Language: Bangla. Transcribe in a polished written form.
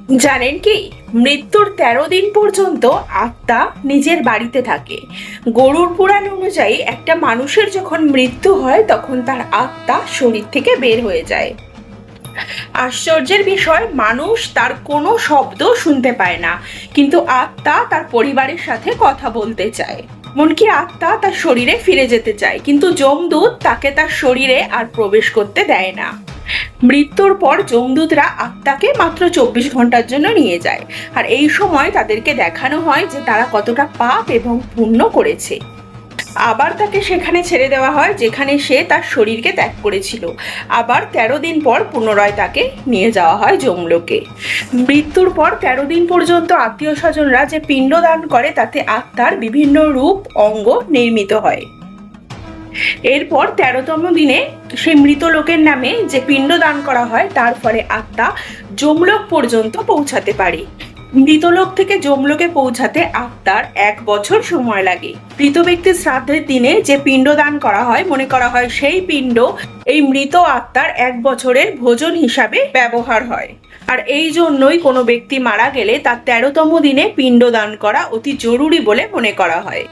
জানেন কি, মৃত্যুর 13 দিন পর্যন্ত আত্মা নিজের বাড়িতে থাকে। গরুর পুরাণ অনুযায়ী একটা মানুষের যখন মৃত্যু হয় তখন তার আত্মা শরীর থেকে বের হয়ে যায়। আশ্চর্যের বিষয়, মানুষ তার কোনো শব্দ শুনতে পায় না, কিন্তু আত্মা তার পরিবারের সাথে কথা বলতে চায়। এমনকি আত্মা তার শরীরে ফিরে যেতে চায়, কিন্তু যমদূত তাকে তার শরীরে আর প্রবেশ করতে দেয় না। মৃত্যুর পর যমদূতরা আত্মাকে মাত্র 24 ঘন্টার জন্য নিয়ে যায়, আর এই সময় তাদেরকে দেখানো হয় যে তারা কতটা পাপ এবং পুণ্য করেছে। আবার তাকে সেখানে ছেড়ে দেওয়া হয় যেখানে সে তার শরীরকে ত্যাগ করেছিল। আবার 13 দিন পর পুনরায় তাকে নিয়ে যাওয়া হয় যমলোকে। মৃত্যুর পর 13 দিন পর্যন্ত আত্মীয় স্বজনরা যে পিণ্ড দান করে তাতে আত্মার বিভিন্ন রূপ অঙ্গ নির্মিত হয়। এরপর 13তম দিনে সেই মৃত লোকের নামে যে পিণ্ড দান করা হয় তার ফলে আত্মা যমলোক পর্যন্ত পৌঁছাতে পারে। মৃতলোক থেকে যমলোকে পৌঁছাতে আত্মার 1 বছর সময় লাগে। মৃত ব্যক্তির শ্রাদ্ধের দিনে যে পিণ্ড দান করা হয়, মনে করা হয় সেই পিণ্ড এই মৃত আত্মার 1 বছরের ভোজন হিসাবে ব্যবহার হয়। আর এই জন্যই কোনো ব্যক্তি মারা গেলে তার 13তম দিনে পিণ্ড দান করা অতি জরুরি বলে মনে করা হয়।